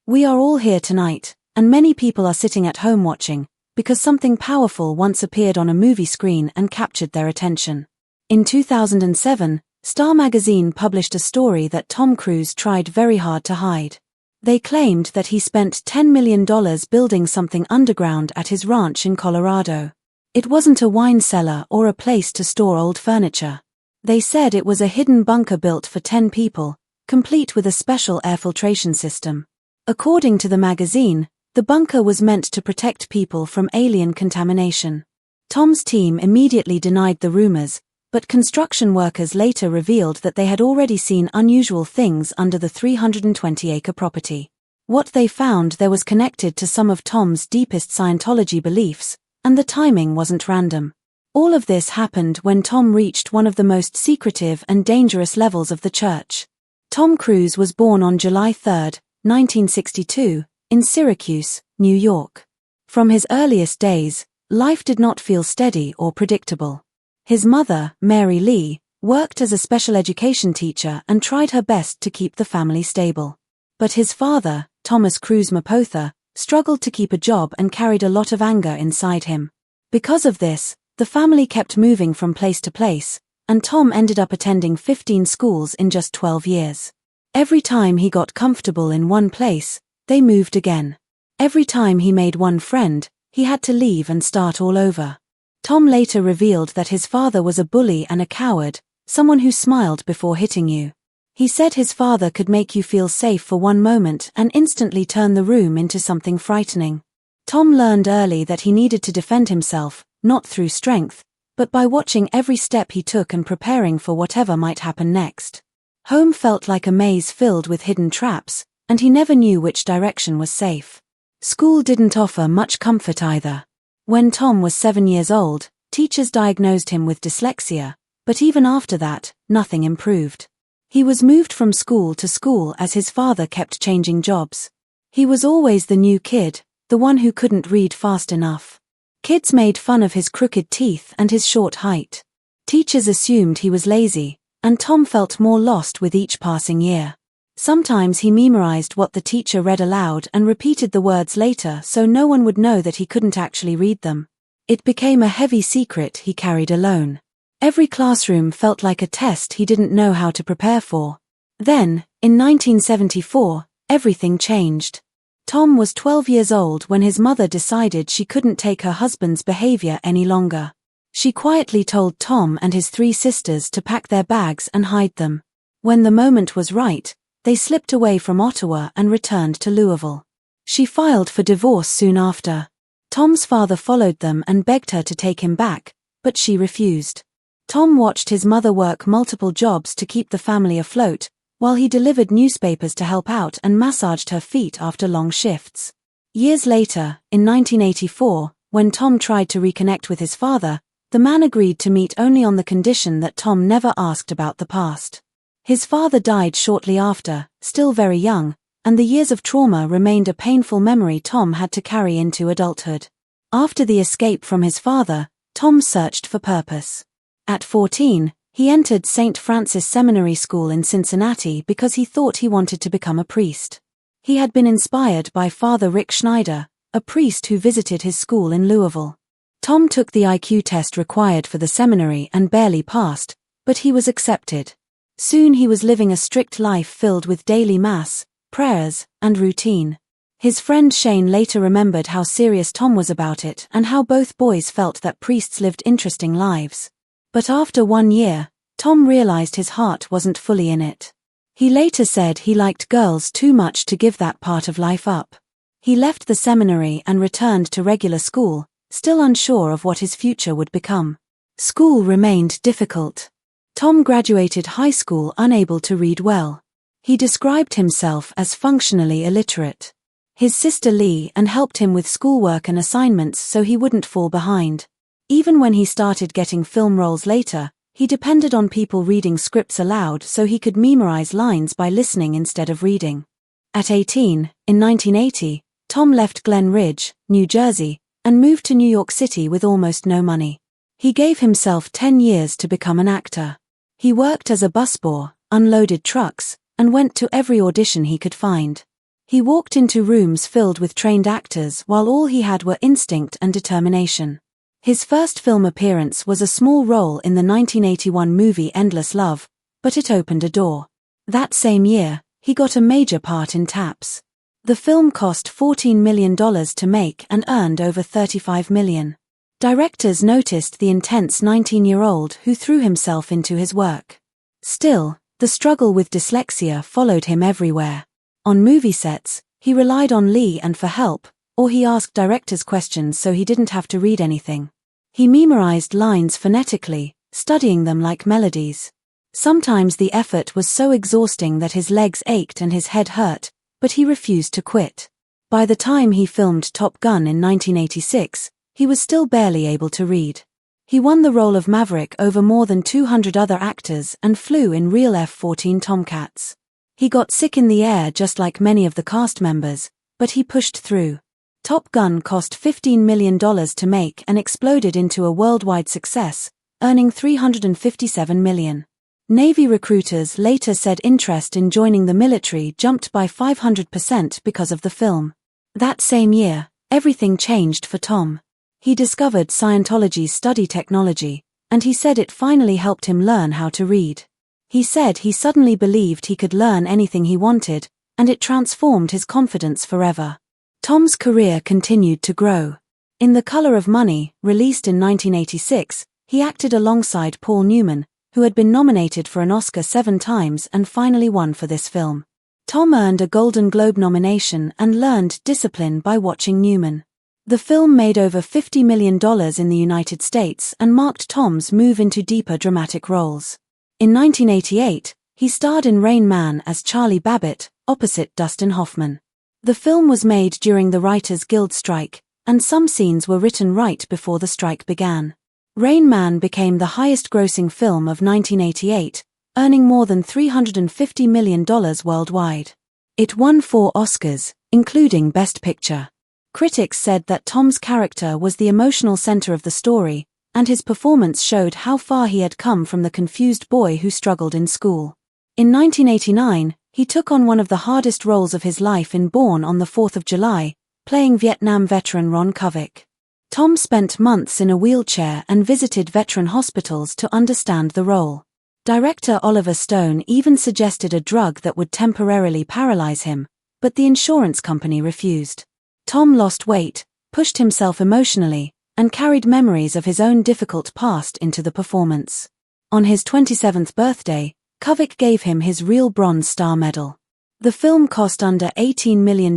We are all here tonight, and many people are sitting at home watching, because something powerful once appeared on a movie screen and captured their attention. In 2007, Star magazine published a story that Tom Cruise tried very hard to hide. They claimed that he spent $10 million building something underground at his ranch in Colorado. It wasn't a wine cellar or a place to store old furniture. They said it was a hidden bunker built for 10 people, complete with a special air filtration system. According to the magazine, the bunker was meant to protect people from alien contamination. Tom's team immediately denied the rumors, but construction workers later revealed that they had already seen unusual things under the 320-acre property. What they found there was connected to some of Tom's deepest Scientology beliefs, and the timing wasn't random. All of this happened when Tom reached one of the most secretive and dangerous levels of the church. Tom Cruise was born on July 3, 1962, in Syracuse, New York. From his earliest days, life did not feel steady or predictable. His mother, Mary Lee, worked as a special education teacher and tried her best to keep the family stable. But his father, Thomas Cruise Mapotha, struggled to keep a job and carried a lot of anger inside him. Because of this, the family kept moving from place to place, and Tom ended up attending 15 schools in just 12 years. Every time he got comfortable in one place, they moved again. Every time he made one friend, he had to leave and start all over. Tom later revealed that his father was a bully and a coward, someone who smiled before hitting you. He said his father could make you feel safe for one moment and instantly turn the room into something frightening. Tom learned early that he needed to defend himself, not through strength, but by watching every step he took and preparing for whatever might happen next. Home felt like a maze filled with hidden traps, and he never knew which direction was safe. School didn't offer much comfort either. When Tom was 7 years old, teachers diagnosed him with dyslexia, but even after that, nothing improved. He was moved from school to school as his father kept changing jobs. He was always the new kid, the one who couldn't read fast enough. Kids made fun of his crooked teeth and his short height. Teachers assumed he was lazy, and Tom felt more lost with each passing year. Sometimes he memorized what the teacher read aloud and repeated the words later so no one would know that he couldn't actually read them. It became a heavy secret he carried alone. Every classroom felt like a test he didn't know how to prepare for. Then, in 1974, everything changed. Tom was 12 years old when his mother decided she couldn't take her husband's behavior any longer. She quietly told Tom and his 3 sisters to pack their bags and hide them. When the moment was right, they slipped away from Ottawa and returned to Louisville. She filed for divorce soon after. Tom's father followed them and begged her to take him back, but she refused. Tom watched his mother work multiple jobs to keep the family afloat, while he delivered newspapers to help out and massaged her feet after long shifts. Years later, in 1984, when Tom tried to reconnect with his father, the man agreed to meet only on the condition that Tom never asked about the past. His father died shortly after, still very young, and the years of trauma remained a painful memory Tom had to carry into adulthood. After the escape from his father, Tom searched for purpose. At 14, he entered St. Francis Seminary School in Cincinnati because he thought he wanted to become a priest. He had been inspired by Father Rick Schneider, a priest who visited his school in Louisville. Tom took the IQ test required for the seminary and barely passed, but he was accepted. Soon he was living a strict life filled with daily mass, prayers, and routine. His friend Shane later remembered how serious Tom was about it and how both boys felt that priests lived interesting lives. But after 1 year, Tom realized his heart wasn't fully in it. He later said he liked girls too much to give that part of life up. He left the seminary and returned to regular school, still unsure of what his future would become. School remained difficult. Tom graduated high school unable to read well. He described himself as functionally illiterate. His sister Lee helped him with schoolwork and assignments so he wouldn't fall behind. Even when he started getting film roles later, he depended on people reading scripts aloud so he could memorize lines by listening instead of reading. At 18, in 1980, Tom left Glen Ridge, New Jersey, and moved to New York City with almost no money. He gave himself 10 years to become an actor. He worked as a busboy, unloaded trucks, and went to every audition he could find. He walked into rooms filled with trained actors while all he had were instinct and determination. His first film appearance was a small role in the 1981 movie Endless Love, but it opened a door. That same year, he got a major part in Taps. The film cost $14 million to make and earned over $35 million. Directors noticed the intense 19-year-old who threw himself into his work. Still, the struggle with dyslexia followed him everywhere. On movie sets, he relied on Lee and for help, or he asked directors questions so he didn't have to read anything. He memorized lines phonetically, studying them like melodies. Sometimes the effort was so exhausting that his legs ached and his head hurt, but he refused to quit. By the time he filmed Top Gun in 1986, he was still barely able to read. He won the role of Maverick over more than 200 other actors and flew in real F-14 Tomcats. He got sick in the air just like many of the cast members, but he pushed through. Top Gun cost $15 million to make and exploded into a worldwide success, earning $357 million. Navy recruiters later said interest in joining the military jumped by 500% because of the film. That same year, everything changed for Tom. He discovered Scientology's study technology, and he said it finally helped him learn how to read. He said he suddenly believed he could learn anything he wanted, and it transformed his confidence forever. Tom's career continued to grow. In The Color of Money, released in 1986, he acted alongside Paul Newman, who had been nominated for an Oscar 7 times and finally won for this film. Tom earned a Golden Globe nomination and learned discipline by watching Newman. The film made over $50 million in the United States and marked Tom's move into deeper dramatic roles. In 1988, he starred in Rain Man as Charlie Babbitt, opposite Dustin Hoffman. The film was made during the Writers Guild strike, and some scenes were written right before the strike began. Rain Man became the highest-grossing film of 1988, earning more than $350 million worldwide. It won 4 Oscars, including Best Picture. Critics said that Tom's character was the emotional center of the story, and his performance showed how far he had come from the confused boy who struggled in school. In 1989, he took on one of the hardest roles of his life in Born on the 4th of July, playing Vietnam veteran Ron Kovic. Tom spent months in a wheelchair and visited veteran hospitals to understand the role. Director Oliver Stone even suggested a drug that would temporarily paralyze him, but the insurance company refused. Tom lost weight, pushed himself emotionally, and carried memories of his own difficult past into the performance. On his 27th birthday, Kovic gave him his real Bronze Star Medal. The film cost under $18 million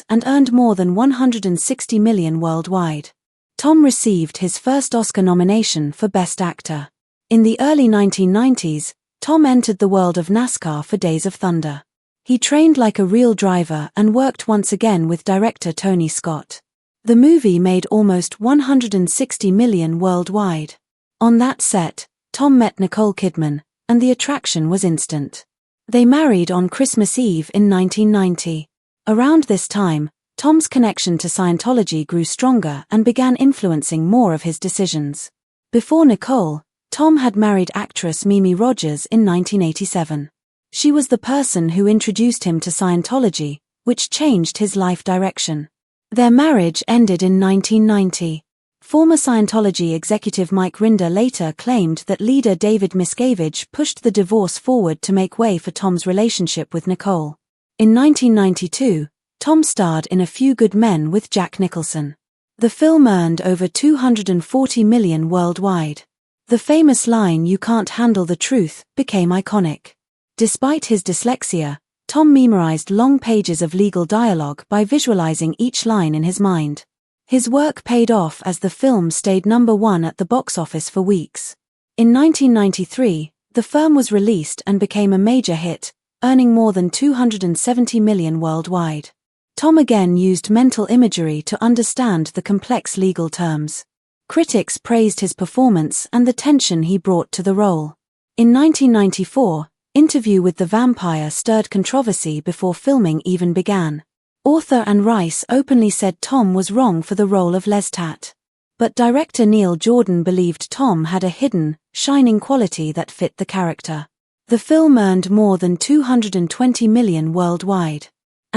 and earned more than $160 million worldwide. Tom received his first Oscar nomination for Best Actor. In the early 1990s, Tom entered the world of NASCAR for Days of Thunder. He trained like a real driver and worked once again with director Tony Scott. The movie made almost $160 million worldwide. On that set, Tom met Nicole Kidman, and the attraction was instant. They married on Christmas Eve in 1990. Around this time, Tom's connection to Scientology grew stronger and began influencing more of his decisions. Before Nicole, Tom had married actress Mimi Rogers in 1987. She was the person who introduced him to Scientology, which changed his life direction. Their marriage ended in 1990. Former Scientology executive Mike Rinder later claimed that leader David Miscavige pushed the divorce forward to make way for Tom's relationship with Nicole. In 1992, Tom starred in A Few Good Men with Jack Nicholson. The film earned over $240 million worldwide. The famous line "You can't handle the truth" became iconic. Despite his dyslexia, Tom memorized long pages of legal dialogue by visualizing each line in his mind. His work paid off as the film stayed #1 at the box office for weeks. In 1993, the film was released and became a major hit, earning more than $270 million worldwide. Tom again used mental imagery to understand the complex legal terms. Critics praised his performance and the tension he brought to the role. In 1994, Interview with the Vampire stirred controversy before filming even began. Author Anne Rice openly said Tom was wrong for the role of Lestat. But director Neil Jordan believed Tom had a hidden, shining quality that fit the character. The film earned more than $220 million worldwide.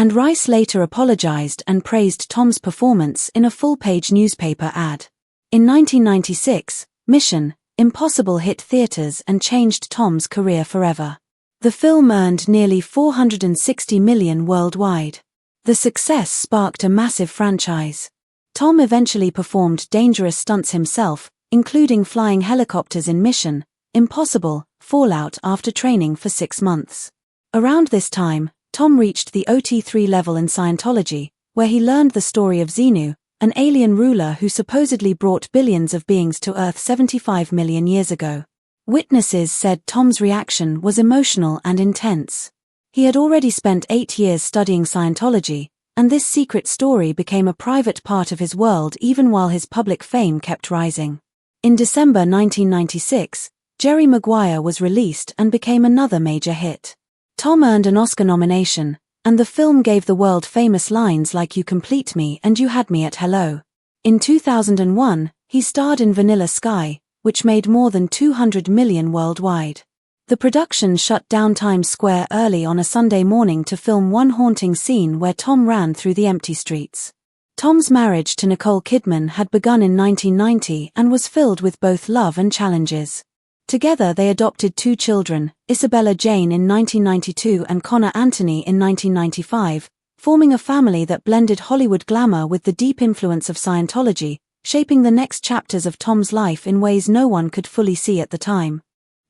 And Rice later apologized and praised Tom's performance in a full-page newspaper ad. In 1996, Mission Impossible hit theaters and changed Tom's career forever. The film earned nearly $460 million worldwide. The success sparked a massive franchise. Tom eventually performed dangerous stunts himself, including flying helicopters in Mission Impossible Fallout after training for 6 months. Around this time, Tom reached the OT3 level in Scientology, where he learned the story of Xenu, an alien ruler who supposedly brought billions of beings to Earth 75 million years ago. Witnesses said Tom's reaction was emotional and intense. He had already spent 8 years studying Scientology, and this secret story became a private part of his world even while his public fame kept rising. In December 1996, Jerry Maguire was released and became another major hit. Tom earned an Oscar nomination, and the film gave the world famous lines like "You complete me" and "You had me at hello." In 2001, he starred in Vanilla Sky, which made more than $200 million worldwide. The production shut down Times Square early on a Sunday morning to film one haunting scene where Tom ran through the empty streets. Tom's marriage to Nicole Kidman had begun in 1990 and was filled with both love and challenges. Together they adopted 2 children, Isabella Jane in 1992 and Connor Anthony in 1995, forming a family that blended Hollywood glamour with the deep influence of Scientology, shaping the next chapters of Tom's life in ways no one could fully see at the time.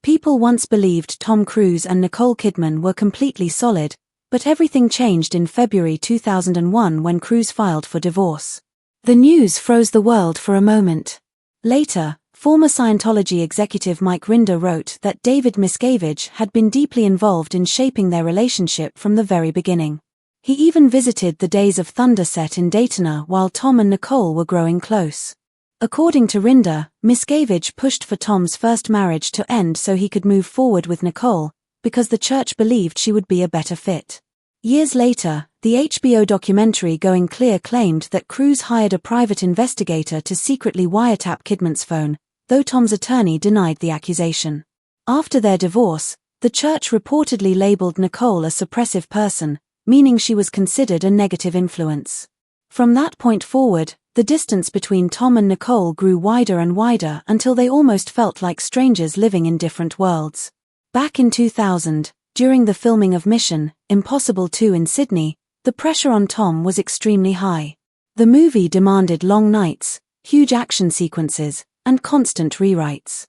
People once believed Tom Cruise and Nicole Kidman were completely solid, but everything changed in February 2001 when Cruise filed for divorce. The news froze the world for a moment. Later, former Scientology executive Mike Rinder wrote that David Miscavige had been deeply involved in shaping their relationship from the very beginning. He even visited the Days of Thunder set in Daytona while Tom and Nicole were growing close. According to Rinder, Miscavige pushed for Tom's first marriage to end so he could move forward with Nicole, because the church believed she would be a better fit. Years later, the HBO documentary Going Clear claimed that Cruise hired a private investigator to secretly wiretap Kidman's phone, though Tom's attorney denied the accusation. After their divorce, the church reportedly labeled Nicole a suppressive person, meaning she was considered a negative influence. From that point forward, the distance between Tom and Nicole grew wider and wider until they almost felt like strangers living in different worlds. Back in 2000, during the filming of Mission Impossible 2 in Sydney, the pressure on Tom was extremely high. The movie demanded long nights, huge action sequences, and constant rewrites.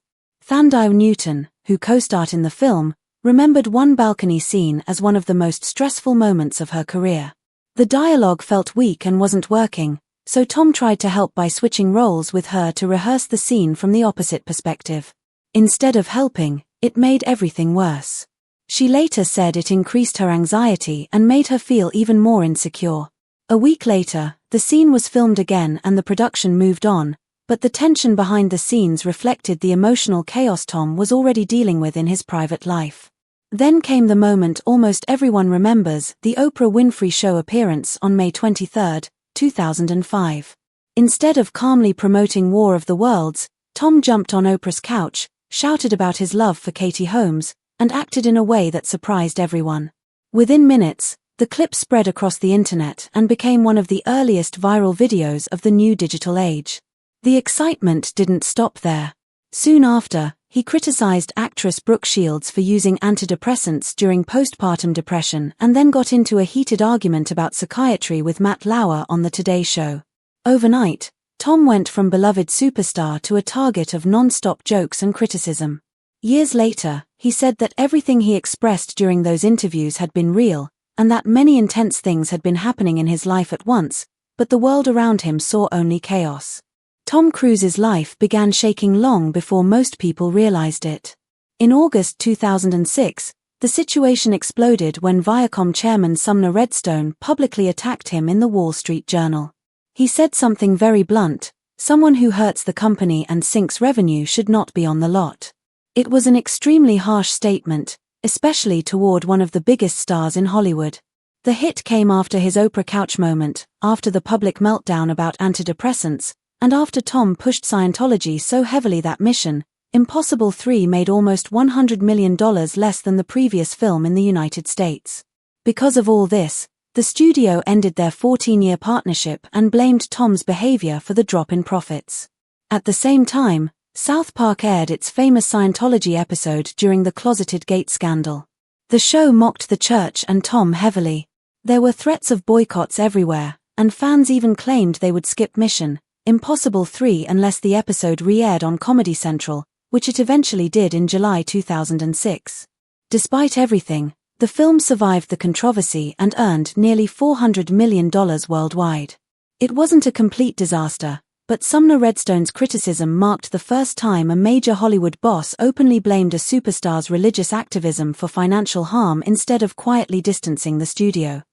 Thandai Newton, who co-starred in the film, remembered one balcony scene as one of the most stressful moments of her career. The dialogue felt weak and wasn't working, so Tom tried to help by switching roles with her to rehearse the scene from the opposite perspective. Instead of helping, it made everything worse. She later said it increased her anxiety and made her feel even more insecure. A week later, the scene was filmed again and the production moved on, but the tension behind the scenes reflected the emotional chaos Tom was already dealing with in his private life. Then came the moment almost everyone remembers, the Oprah Winfrey Show appearance on May 23, 2005. Instead of calmly promoting War of the Worlds, Tom jumped on Oprah's couch, shouted about his love for Katie Holmes, and acted in a way that surprised everyone. Within minutes, the clip spread across the internet and became one of the earliest viral videos of the new digital age. The excitement didn't stop there. Soon after, he criticized actress Brooke Shields for using antidepressants during postpartum depression and then got into a heated argument about psychiatry with Matt Lauer on The Today Show. Overnight, Tom went from beloved superstar to a target of non-stop jokes and criticism. Years later, he said that everything he expressed during those interviews had been real, and that many intense things had been happening in his life at once, but the world around him saw only chaos. Tom Cruise's life began shaking long before most people realized it. In August 2006, the situation exploded when Viacom chairman Sumner Redstone publicly attacked him in the Wall Street Journal. He said something very blunt: someone who hurts the company and sinks revenue should not be on the lot. It was an extremely harsh statement, especially toward one of the biggest stars in Hollywood. The hit came after his Oprah couch moment, after the public meltdown about antidepressants, and after Tom pushed Scientology so heavily that Mission Impossible 3 made almost $100 million less than the previous film in the United States. Because of all this, The studio ended their 14-year partnership and blamed Tom's behavior for the drop in profits. At the same time, South Park aired its famous Scientology episode during the Closeted Gate scandal. The show mocked the church and Tom heavily. There were threats of boycotts everywhere, and fans even claimed they would skip Mission Impossible 3 unless the episode re-aired on Comedy Central, which it eventually did in July 2006. Despite everything, the film survived the controversy and earned nearly $400 million worldwide. It wasn't a complete disaster, but Sumner Redstone's criticism marked the first time a major Hollywood boss openly blamed a superstar's religious activism for financial harm instead of quietly distancing the studio.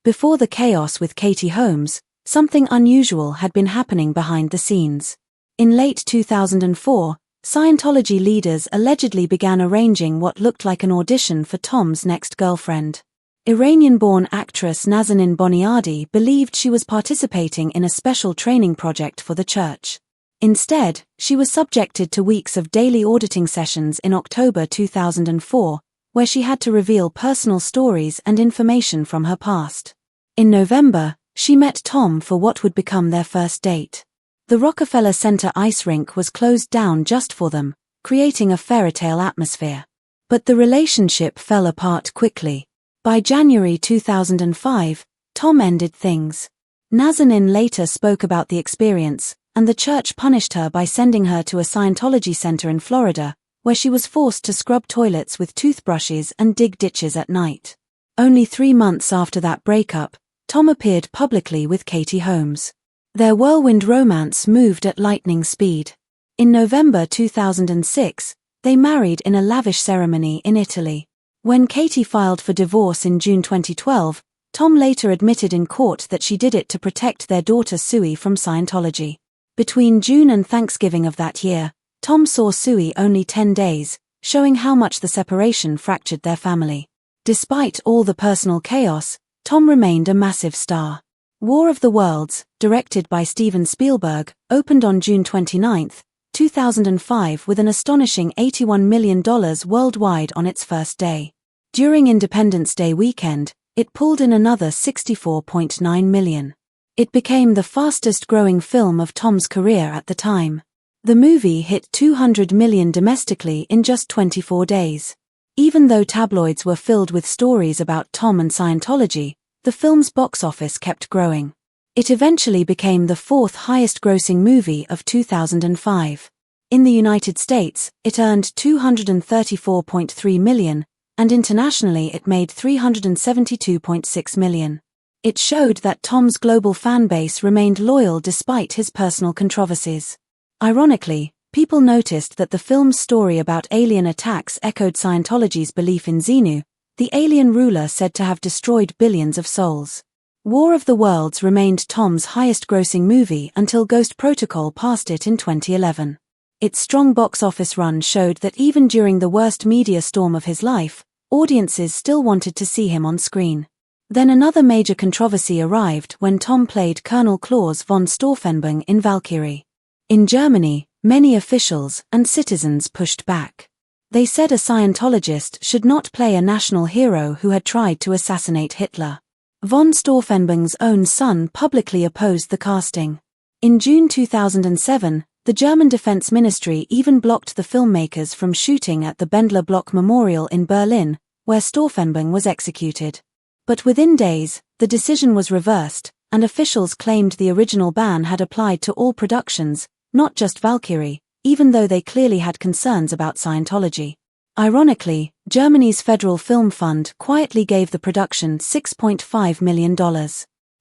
Before the chaos with Katie Holmes, something unusual had been happening behind the scenes. In late 2004, Scientology leaders allegedly began arranging what looked like an audition for Tom's next girlfriend. Iranian-born actress Nazanin Boniadi believed she was participating in a special training project for the church. Instead, she was subjected to weeks of daily auditing sessions in October 2004, where she had to reveal personal stories and information from her past. In November, she met Tom for what would become their first date. The Rockefeller Center ice rink was closed down just for them, creating a fairy-tale atmosphere. But the relationship fell apart quickly. By January 2005, Tom ended things. Nazanin later spoke about the experience, and the church punished her by sending her to a Scientology center in Florida, where she was forced to scrub toilets with toothbrushes and dig ditches at night. Only 3 months after that breakup, Tom appeared publicly with Katie Holmes. Their whirlwind romance moved at lightning speed. In November 2006, they married in a lavish ceremony in Italy. When Katie filed for divorce in June 2012, Tom later admitted in court that she did it to protect their daughter Sui from Scientology. Between June and Thanksgiving of that year, Tom saw Sui only 10 days, showing how much the separation fractured their family. Despite all the personal chaos, Tom remained a massive star. War of the Worlds, directed by Steven Spielberg, opened on June 29, 2005 with an astonishing $81 million worldwide on its first day. During Independence Day weekend, it pulled in another $64.9 million. It became the fastest-growing film of Tom's career at the time. The movie hit $200 million domestically in just 24 days. Even though tabloids were filled with stories about Tom and Scientology, the film's box office kept growing. It eventually became the fourth highest-grossing movie of 2005. In the United States, it earned $234.3 million, and internationally it made $372.6 million. It showed that Tom's global fan base remained loyal despite his personal controversies. Ironically, people noticed that the film's story about alien attacks echoed Scientology's belief in Xenu, the alien ruler said to have destroyed billions of souls. War of the Worlds remained Tom's highest-grossing movie until Ghost Protocol passed it in 2011. Its strong box office run showed that even during the worst media storm of his life, audiences still wanted to see him on screen. Then another major controversy arrived when Tom played Colonel Klaus von Stauffenberg in Valkyrie. In Germany, many officials and citizens pushed back. They said a Scientologist should not play a national hero who had tried to assassinate Hitler. Von Stauffenberg's own son publicly opposed the casting. In June 2007, the German Defense Ministry even blocked the filmmakers from shooting at the Bendler Block Memorial in Berlin, where Stauffenberg was executed. But within days, the decision was reversed, and officials claimed the original ban had applied to all productions, not just Valkyrie, even though they clearly had concerns about Scientology. Ironically, Germany's Federal Film Fund quietly gave the production $6.5 million.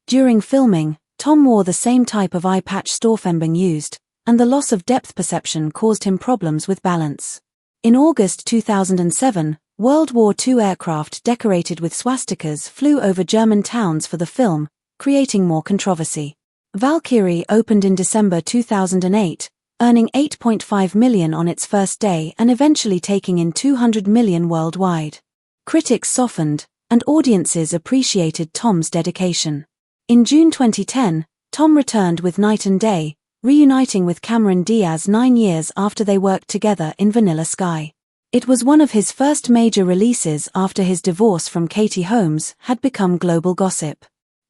During filming, Tom wore the same type of eye patch Stauffenberg used, and the loss of depth perception caused him problems with balance. In August 2007, World War II aircraft decorated with swastikas flew over German towns for the film, creating more controversy. Valkyrie opened in December 2008, earning $8.5 million on its first day and eventually taking in $200 million worldwide. Critics softened, and audiences appreciated Tom's dedication. In June 2010, Tom returned with Night and Day, reuniting with Cameron Diaz 9 years after they worked together in Vanilla Sky. It was one of his first major releases after his divorce from Katie Holmes had become global gossip.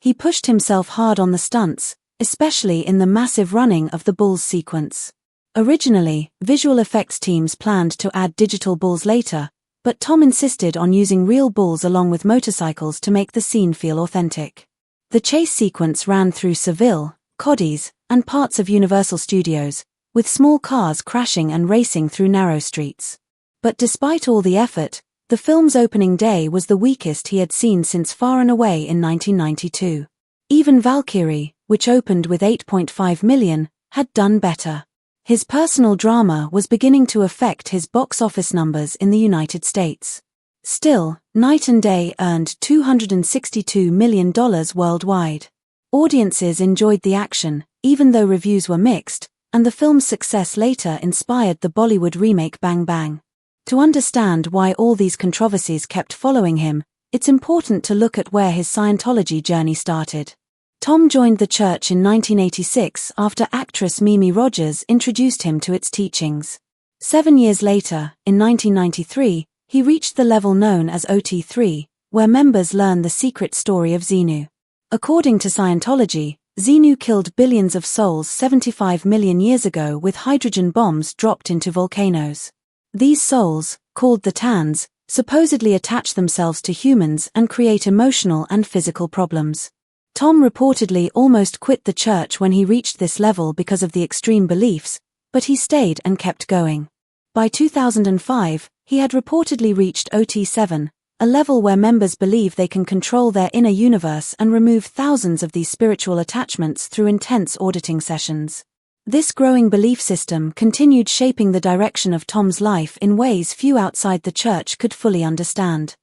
He pushed himself hard on the stunts, especially in the massive running of the bulls sequence. Originally, visual effects teams planned to add digital bulls later, but Tom insisted on using real bulls along with motorcycles to make the scene feel authentic. The chase sequence ran through Seville, Cadiz, and parts of Universal Studios, with small cars crashing and racing through narrow streets. But despite all the effort, the film's opening day was the weakest he had seen since Far and Away in 1992. Even Valkyrie, which opened with $8.5 million, had done better. His personal drama was beginning to affect his box office numbers in the United States. Still, Night and Day earned $262 million worldwide. Audiences enjoyed the action, even though reviews were mixed, and the film's success later inspired the Bollywood remake Bang Bang. To understand why all these controversies kept following him, it's important to look at where his Scientology journey started. Tom joined the church in 1986 after actress Mimi Rogers introduced him to its teachings. 7 years later, in 1993, he reached the level known as OT3, where members learn the secret story of Xenu. According to Scientology, Xenu killed billions of souls 75 million years ago with hydrogen bombs dropped into volcanoes. These souls, called the Tans, supposedly attach themselves to humans and create emotional and physical problems. Tom reportedly almost quit the church when he reached this level because of the extreme beliefs, but he stayed and kept going. By 2005, he had reportedly reached OT7, a level where members believe they can control their inner universe and remove thousands of these spiritual attachments through intense auditing sessions. This growing belief system continued shaping the direction of Tom's life in ways few outside the church could fully understand.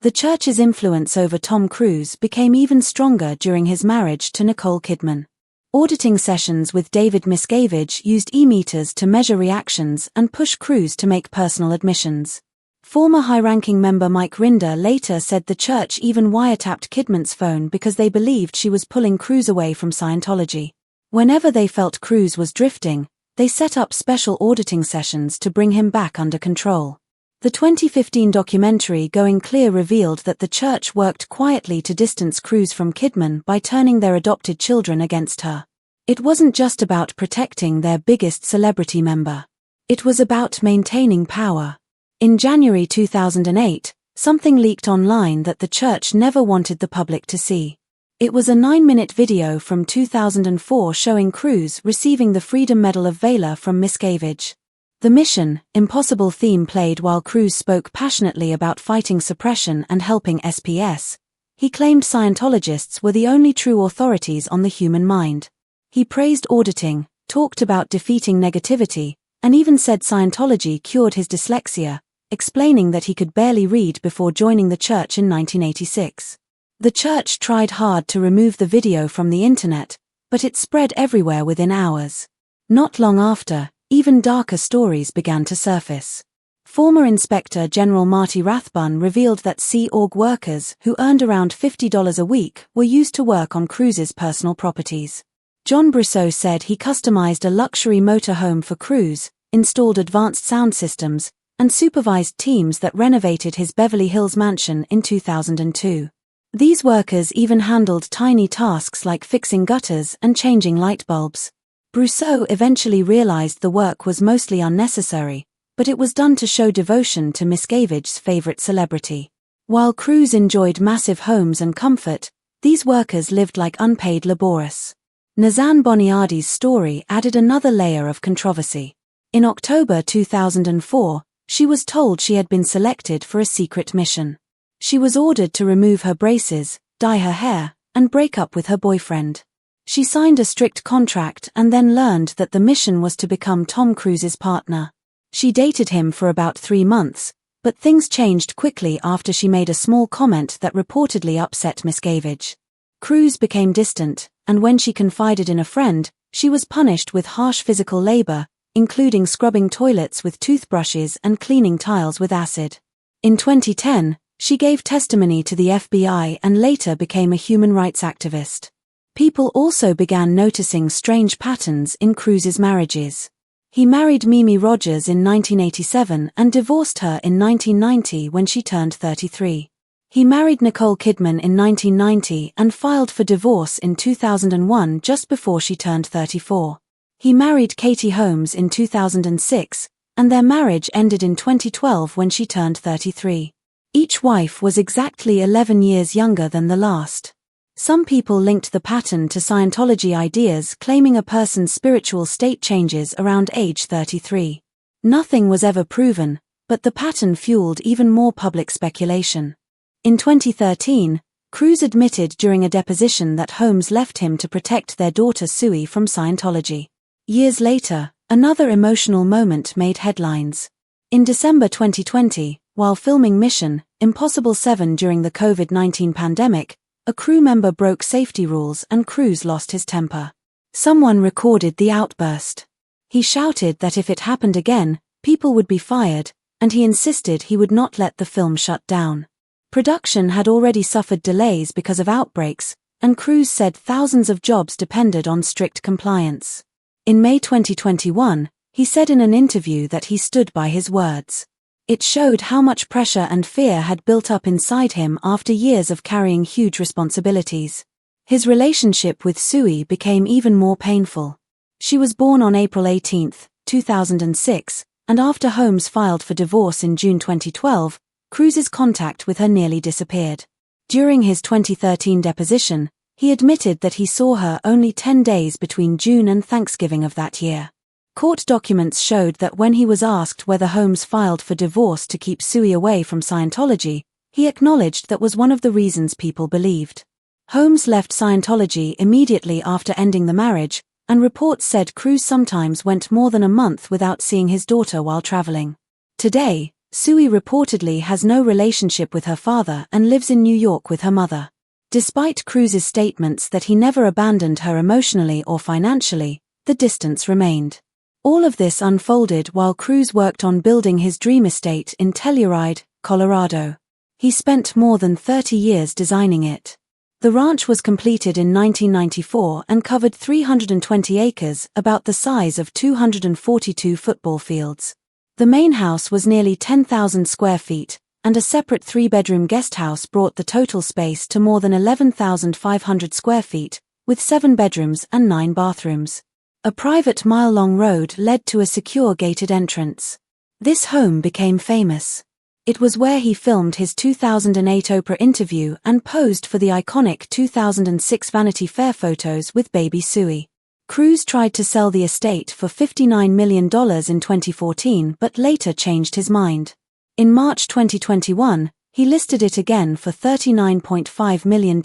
The church's influence over Tom Cruise became even stronger during his marriage to Nicole Kidman. Auditing sessions with David Miscavige used e-meters to measure reactions and push Cruise to make personal admissions. Former high-ranking member Mike Rinder later said the church even wiretapped Kidman's phone because they believed she was pulling Cruise away from Scientology. Whenever they felt Cruise was drifting, they set up special auditing sessions to bring him back under control. The 2015 documentary Going Clear revealed that the church worked quietly to distance Cruise from Kidman by turning their adopted children against her. It wasn't just about protecting their biggest celebrity member. It was about maintaining power. In January 2008, something leaked online that the church never wanted the public to see. It was a 9-minute video from 2004 showing Cruise receiving the Freedom Medal of Valor from Miscavige. The Mission Impossible theme played while Cruise spoke passionately about fighting suppression and helping SPS. He claimed Scientologists were the only true authorities on the human mind. He praised auditing, talked about defeating negativity, and even said Scientology cured his dyslexia, explaining that he could barely read before joining the church in 1986. The church tried hard to remove the video from the internet, but it spread everywhere within hours. Not long after, even darker stories began to surface. Former Inspector General Marty Rathbun revealed that Sea Org workers who earned around $50 a week were used to work on Cruise's personal properties. John Brousseau said he customized a luxury motorhome for Cruise, installed advanced sound systems, and supervised teams that renovated his Beverly Hills mansion in 2002. These workers even handled tiny tasks like fixing gutters and changing light bulbs. Brousseau eventually realized the work was mostly unnecessary, but it was done to show devotion to Miscavige's favorite celebrity. While Cruise enjoyed massive homes and comfort, these workers lived like unpaid laborers. Nazan Boniadi's story added another layer of controversy. In October 2004, she was told she had been selected for a secret mission. She was ordered to remove her braces, dye her hair, and break up with her boyfriend. She signed a strict contract and then learned that the mission was to become Tom Cruise's partner. She dated him for about 3 months, but things changed quickly after she made a small comment that reportedly upset Miscavige. Cruise became distant, and when she confided in a friend, she was punished with harsh physical labor, including scrubbing toilets with toothbrushes and cleaning tiles with acid. In 2010, she gave testimony to the FBI and later became a human rights activist. People also began noticing strange patterns in Cruise's marriages. He married Mimi Rogers in 1987 and divorced her in 1990 when she turned 33. He married Nicole Kidman in 1990 and filed for divorce in 2001 just before she turned 34. He married Katie Holmes in 2006, and their marriage ended in 2012 when she turned 33. Each wife was exactly 11 years younger than the last. Some people linked the pattern to Scientology ideas claiming a person's spiritual state changes around age 33. Nothing was ever proven, but the pattern fueled even more public speculation. In 2013, Cruise admitted during a deposition that Holmes left him to protect their daughter Sui from Scientology. Years later, another emotional moment made headlines. In December 2020, while filming Mission: Impossible 7 during the COVID-19 pandemic, a crew member broke safety rules and Cruise lost his temper. Someone recorded the outburst. He shouted that if it happened again, people would be fired, and he insisted he would not let the film shut down. Production had already suffered delays because of outbreaks, and Cruise said thousands of jobs depended on strict compliance. In May 2021, he said in an interview that he stood by his words. It showed how much pressure and fear had built up inside him after years of carrying huge responsibilities. His relationship with Sui became even more painful. She was born on April 18, 2006, and after Holmes filed for divorce in June 2012, Cruise's contact with her nearly disappeared. During his 2013 deposition, he admitted that he saw her only 10 days between June and Thanksgiving of that year. Court documents showed that when he was asked whether Holmes filed for divorce to keep Sui away from Scientology, he acknowledged that was one of the reasons people believed. Holmes left Scientology immediately after ending the marriage, and reports said Cruise sometimes went more than a month without seeing his daughter while traveling. Today, Sui reportedly has no relationship with her father and lives in New York with her mother. Despite Cruise's statements that he never abandoned her emotionally or financially, the distance remained. All of this unfolded while Cruise worked on building his dream estate in Telluride, Colorado. He spent more than 30 years designing it. The ranch was completed in 1994 and covered 320 acres, about the size of 242 football fields. The main house was nearly 10,000 square feet, and a separate 3-bedroom guest house brought the total space to more than 11,500 square feet, with 7 bedrooms and 9 bathrooms. A private mile-long road led to a secure gated entrance. This home became famous. It was where he filmed his 2008 Oprah interview and posed for the iconic 2006 Vanity Fair photos with baby Sui. Cruise tried to sell the estate for $59 million in 2014 but later changed his mind. In March 2021, he listed it again for $39.5 million,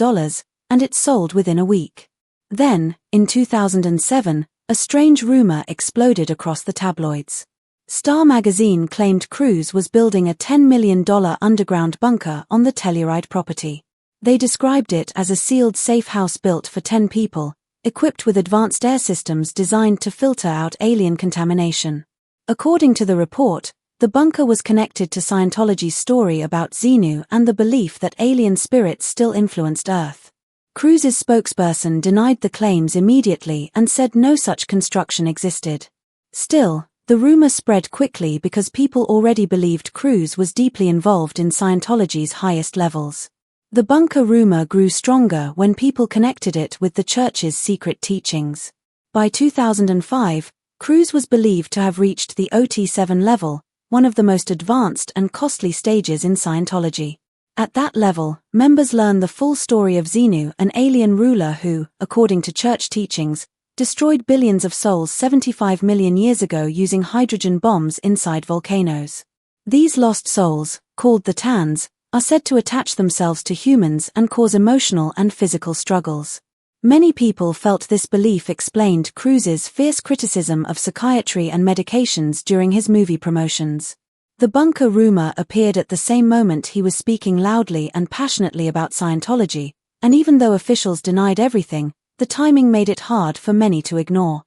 and it sold within a week. Then, in 2007, a strange rumor exploded across the tabloids. Star magazine claimed Cruise was building a $10 million underground bunker on the Telluride property. They described it as a sealed safe house built for 10 people, equipped with advanced air systems designed to filter out alien contamination. According to the report, the bunker was connected to Scientology's story about Xenu and the belief that alien spirits still influenced Earth. Cruise's spokesperson denied the claims immediately and said no such construction existed. Still, the rumor spread quickly because people already believed Cruise was deeply involved in Scientology's highest levels. The bunker rumor grew stronger when people connected it with the church's secret teachings. By 2005, Cruise was believed to have reached the OT7 level, one of the most advanced and costly stages in Scientology. At that level, members learn the full story of Xenu, an alien ruler who, according to church teachings, destroyed billions of souls 75 million years ago using hydrogen bombs inside volcanoes. These lost souls, called the Tans, are said to attach themselves to humans and cause emotional and physical struggles. Many people felt this belief explained Cruise's fierce criticism of psychiatry and medications during his movie promotions. The bunker rumor appeared at the same moment he was speaking loudly and passionately about Scientology, and even though officials denied everything, the timing made it hard for many to ignore.